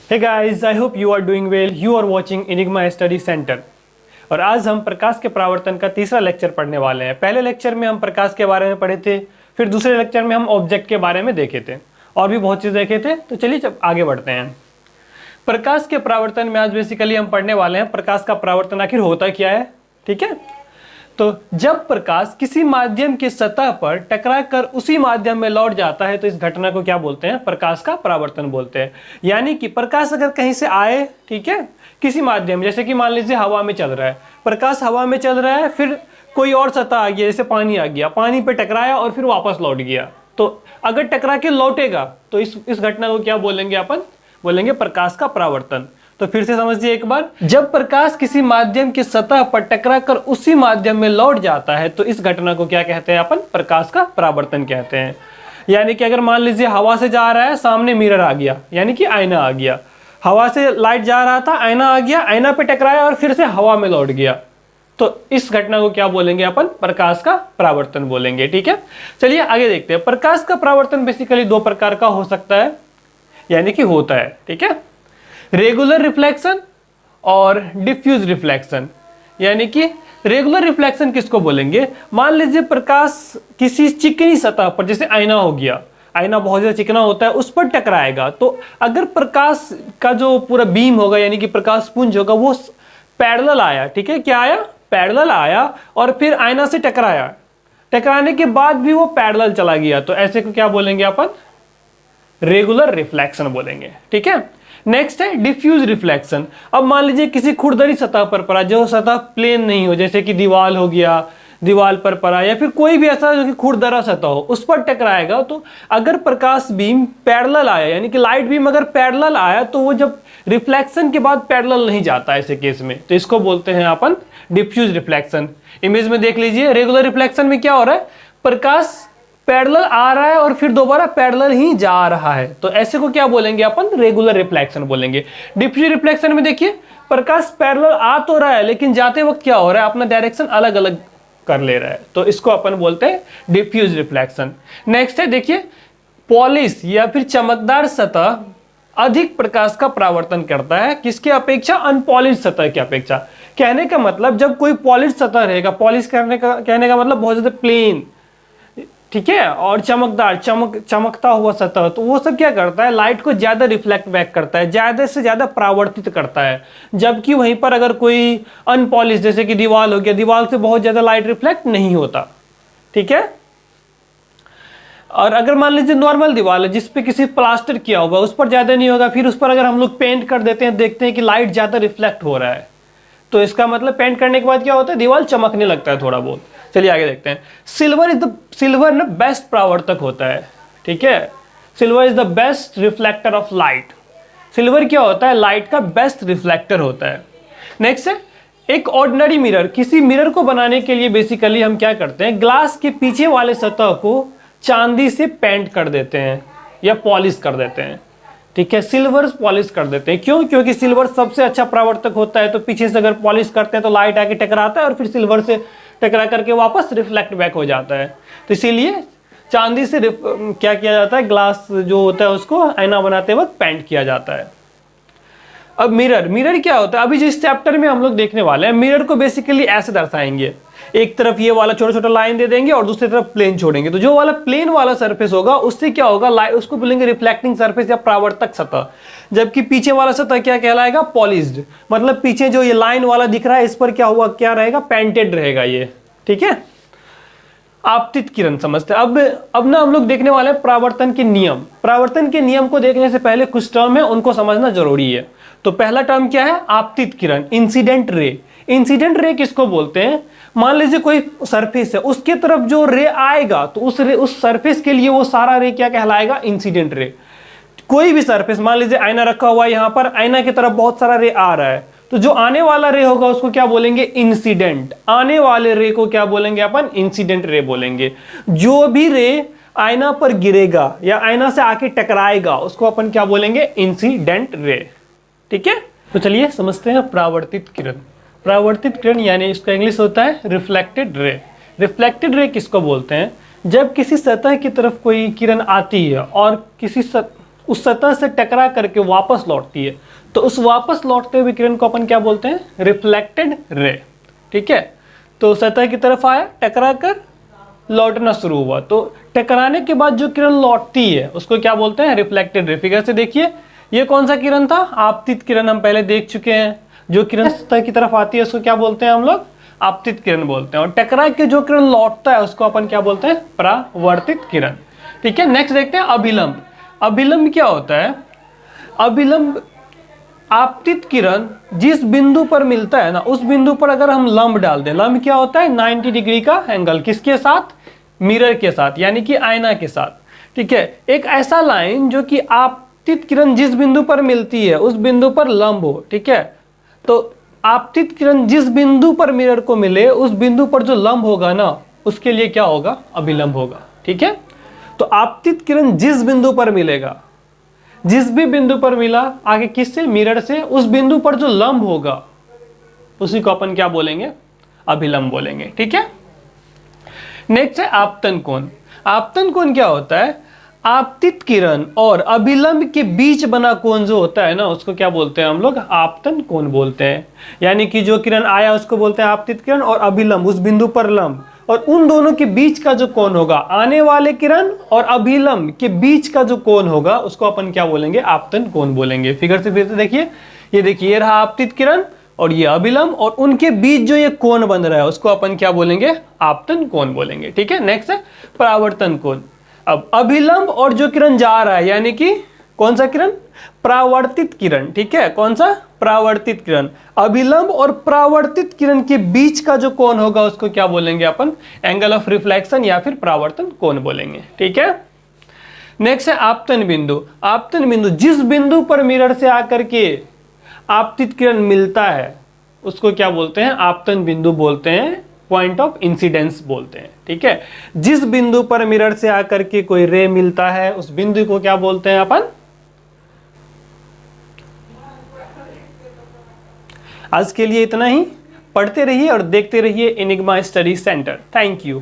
Hey guys, I hope you are doing well. You are watching Enigma Study Center. और आज हम प्रकाश के परावर्तन का तीसरा लेक्चर पढ़ने वाले हैं। पहले लेक्चर में हम प्रकाश के बारे में पढ़े थे, फिर दूसरे लेक्चर में हम ऑब्जेक्ट के बारे में देखे थे और भी बहुत चीज़ देखे थे। तो चलिए जब आगे बढ़ते हैं। प्रकाश के परावर्तन में आज बेसिकली हम पढ़ने वाले हैं प्रकाश का परावर्तन आखिर होता क्या है। ठीक है, तो जब प्रकाश किसी माध्यम की सतह पर टकराकर उसी माध्यम में लौट जाता है तो इस घटना को क्या बोलते हैं? प्रकाश का परावर्तन बोलते हैं। यानी कि प्रकाश अगर कहीं से आए, ठीक है, किसी माध्यम, जैसे कि मान लीजिए हवा में चल रहा है, प्रकाश हवा में चल रहा है, फिर कोई और सतह आ गया, जैसे पानी आ गया, पानी पे टकराया और फिर वापस लौट गया, तो अगर टकरा के लौटेगा तो इस घटना को क्या बोलेंगे? अपन बोलेंगे प्रकाश का परावर्तन। तो फिर से समझिए एक बार, जब प्रकाश किसी माध्यम की सतह पर टकराकर उसी माध्यम में लौट जाता है तो इस घटना को क्या कहते हैं? अपन प्रकाश का परावर्तन कहते हैं। यानी कि अगर मान लीजिए हवा से जा रहा है, सामने मिरर आ गया, यानी कि आईना आ गया, हवा से लाइट जा रहा था, आईना आ गया, आईना पे टकराया और फिर से हवा में लौट गया, तो इस घटना को क्या बोलेंगे? अपन प्रकाश का परावर्तन बोलेंगे। ठीक है, चलिए आगे देखते हैं। प्रकाश का परावर्तन बेसिकली दो प्रकार का हो सकता है, यानी कि होता है। ठीक है, रेगुलर रिफ्लेक्शन और डिफ्यूज रिफ्लेक्शन। यानी कि रेगुलर रिफ्लेक्शन किसको बोलेंगे? मान लीजिए प्रकाश किसी चिकनी सतह पर, जैसे आईना हो गया, आईना बहुत ज्यादा चिकना होता है, उस पर टकराएगा, तो अगर प्रकाश का जो पूरा बीम होगा, यानी कि प्रकाश पुंज होगा, वो पैरेलल आया, ठीक है, क्या आया? पैरेलल आया, और फिर आईना से टकराया, टकराने के बाद भी वो पैरेलल चला गया, तो ऐसे को क्या बोलेंगे? अपन रेगुलर रिफ्लेक्शन बोलेंगे। ठीक है, नेक्स्ट है डिफ्यूज रिफ्लेक्शन। अब मान लीजिए किसी खुरदरी सतह पर पड़ा, जो सतह प्लेन नहीं हो, जैसे कि दीवार हो गया, दीवार पर पड़ा, या फिर कोई भी ऐसा जो कि खुरदरा सतह हो, उस पर टकराएगा, तो अगर प्रकाश बीम पैरेलल आया, यानी कि लाइट बीम अगर पैरेलल आया, तो वो जब रिफ्लेक्शन के बाद पैरेलल नहीं जाता ऐसे केस में, तो इसको बोलते हैं अपन डिफ्यूज रिफ्लेक्शन। इमेज में देख लीजिए, रेगुलर रिफ्लेक्शन में क्या हो रहा है? प्रकाश पैरेलल आ रहा है और फिर दोबारा पैरेलल ही जा रहा है, तो ऐसे को क्या बोलेंगे? अपन रेगुलर रिफ्लेक्शन बोलेंगे। डिफ्यूज रिफ्लेक्शन में देखिए, प्रकाश पैरेलल आ तो रहा है, लेकिन जाते वक्त क्या हो रहा है? अपना डायरेक्शन अलग अलग कर ले रहा है, तो इसको अपन बोलते हैं डिफ्यूज रिफ्लेक्शन। नेक्स्ट है, देखिए, पॉलिश या फिर चमकदार सतह अधिक प्रकाश का परावर्तन करता है, किसके अपेक्षा? अनपॉलिश सतह की अपेक्षा। कहने का मतलब, जब कोई पॉलिश सतह रहेगा, पॉलिश कहने का मतलब बहुत ज्यादा प्लेन, ठीक है, और चमकदार, चमकता हुआ सतह, तो वो सब क्या करता है? लाइट को ज्यादा रिफ्लेक्ट बैक करता है, ज्यादा से ज्यादा परावर्तित करता है। जबकि वहीं पर अगर कोई अनपॉलिश, जैसे कि दीवार हो गया, दीवार से बहुत ज्यादा लाइट रिफ्लेक्ट नहीं होता। ठीक है, और अगर मान लीजिए नॉर्मल दीवार है जिसपे किसी प्लास्टर किया होगा, उस पर ज्यादा नहीं होगा, फिर उस पर अगर हम लोग पेंट कर देते हैं, देखते हैं कि लाइट ज्यादा रिफ्लेक्ट हो रहा है, तो इसका मतलब पेंट करने के बाद क्या होता है? दीवार चमकने लगता है थोड़ा बहुत। चलिए आगे देखते हैं। सिल्वर ना बेस्ट परावर्तक होता है। ठीक है, silver is the best reflector of light. Silver क्या होता है? लाइट का बेस्ट रिफ्लेक्टर होता है। नेक्स्ट है, एक ऑर्डिनरी मिरर। किसी मिरर को बनाने के लिए बेसिकली हम क्या करते हैं? ग्लास के पीछे वाले सतह को चांदी से पेंट कर देते हैं या पॉलिश कर देते हैं। ठीक है, सिल्वर पॉलिश कर देते हैं। क्यों? क्योंकि सिल्वर सबसे अच्छा परावर्तक होता है, तो पीछे से अगर पॉलिश करते हैं तो लाइट आके टकराता है और फिर सिल्वर से टकरा करके वापस रिफ्लेक्ट बैक हो जाता है, तो इसीलिए चांदी से क्या किया जाता है? ग्लास जो होता है उसको आईना बनाते वक्त पेंट किया जाता है। अब मिरर क्या होता है? अभी जिस चैप्टर में हम लोग देखने वाले हैं, मिरर को बेसिकली ऐसे दर्शाएंगे, एक तरफ ये वाला छोटा छोटा लाइन दे देंगे और दूसरी तरफ प्लेन छोड़ेंगे, तो जो वाला प्लेन वाला सरफेस होगा उससे क्या होगा? उसको बोलेंगे रिफ्लेक्टिंग सरफेस या परावर्तक सतह। जबकि पीछे वाला सतह क्या कहलाएगा? पॉलिश्ड। मतलब पीछे जो ये लाइन वाला दिख रहा है, इस पर क्या हुआ, क्या रहेगा? पेंटेड रहेगा ये। ठीक है, आपतित किरण समझते हैं। अब ना हम लोग देखने वाले हैं परावर्तन के नियम। परावर्तन के नियम को देखने से पहले कुछ टर्म है, उनको समझना जरूरी है। तो पहला टर्म क्या है? आपतित किरण, इंसिडेंट रे। इंसिडेंट रे किसको बोलते हैं? मान लीजिए कोई सरफेस है, उसके तरफ जो रे आएगा, तो उस सरफेस के लिए वो सारा रे क्या कहलाएगा? Incident ray. कोई भी सरफेस, मान लीजिए आईना रखा हुआ है, यहाँ पर आईना की तरफ बहुत सारा रे आ रहा है, तो जो आने वाला रे होगा उसको क्या बोलेंगे? इंसिडेंट। आने वाले रे को क्या बोलेंगे अपन? इंसिडेंट रे बोलेंगे। जो भी रे आईना पर गिरेगा या आईना से आके टकराएगा, उसको अपन क्या बोलेंगे? Incident ray. ठीक है, तो चलिए समझते हैं परावर्तित किरण। परावर्तित किरण यानी इसका इंग्लिश होता है रिफ्लेक्टेड रे। रिफ्लेक्टेड रे किसको बोलते हैं? जब किसी सतह की तरफ कोई किरण आती है और किसी उस सतह से टकरा करके वापस लौटती है, तो उस वापस लौटते हुए किरण को अपन क्या बोलते हैं? Reflected ray. ठीक है, तो सतह की तरफ आया, टकरा कर लौटना शुरू हुआ, तो टकराने के बाद जो किरण लौटती है उसको क्या बोलते हैं? Reflected ray. फिगर से देखिए, ये कौन सा किरण था? आपतित किरण हम पहले देख चुके हैं। जो किरण सतह की तरफ आती है उसको क्या बोलते हैं हम लोग? आपतित किरण बोलते हैं। और टकरा के जो किरण लौटता है उसको अपन क्या बोलते हैं? परावर्तित किरण। ठीक है, नेक्स्ट देखते हैं अभिलंब। अभिलंब क्या होता है? अभिलंब आपतित किरण जिस बिंदु पर मिलता है ना, उस बिंदु पर अगर हम लंब डाल दें, लंब क्या होता है? 90 डिग्री का एंगल। किसके साथ? मिरर के साथ, यानी कि आईना के साथ। ठीक है, एक ऐसा लाइन जो कि आपतित किरण जिस बिंदु पर मिलती है उस बिंदु पर लंब हो। ठीक है, तो आपतित किरण जिस बिंदु पर मिरर को मिले उस बिंदु पर जो लंब होगा ना, उसके लिए क्या होगा? अभिलंब होगा। ठीक है, तो आपतित किरण जिस बिंदु पर मिलेगा, जिस भी बिंदु पर मिला आगे किससे? मिरर से, उस बिंदु पर जो लंब होगा उसी को अपन क्या बोलेंगे? अभिलंब बोलेंगे। ठीक है, नेक्स्ट है आपतन कोण। आपतन कोण क्या होता है? आपतित किरण और अभिलंब के बीच बना कोण जो होता है ना, उसको क्या बोलते हैं हम लोग? आपतन कोण बोलते हैं। यानी कि जो किरण आया उसको बोलते हैं आपतित किरण, और अभिलंब उस बिंदु पर लंब, और उन दोनों के बीच का जो कोण होगा, आने वाले किरण और अभिलंब के बीच का जो कोण होगा उसको अपन क्या बोलेंगे? आपतन कोण बोलेंगे। फिगर से फिर से देखिए, ये देखिए, ये रहा आपतित किरण और ये अभिलंब, और उनके बीच जो ये कोण बन रहा है उसको अपन क्या बोलेंगे? आपतन कोण बोलेंगे। ठीक है, नेक्स्ट है परावर्तन कोण। अब अभिलंब और जो किरण जा रहा है, यानी कि कौन सा किरण? परावर्तित किरण। ठीक है, कौन सा? परावर्तित किरण। अभिलंब और परावर्तित किरण के बीच का जो कोण होगा उसको क्या बोलेंगे अपन? एंगल ऑफ रिफ्लेक्शन या फिर परावर्तन कोण बोलेंगे। ठीक है, नेक्स्ट है आपतन बिंदु। आपतन बिंदु जिस बिंदु पर मिरर से आकर के आपतित किरण मिलता है उसको क्या बोलते हैं? आपतन बिंदु बोलते हैं, पॉइंट ऑफ इंसिडेंस बोलते हैं। ठीक है, जिस बिंदु पर मिरर से आकर के कोई रे मिलता है उस बिंदु को क्या बोलते हैं अपन? आज के लिए इतना ही। पढ़ते रहिए और देखते रहिए enigma study centre. Thank you.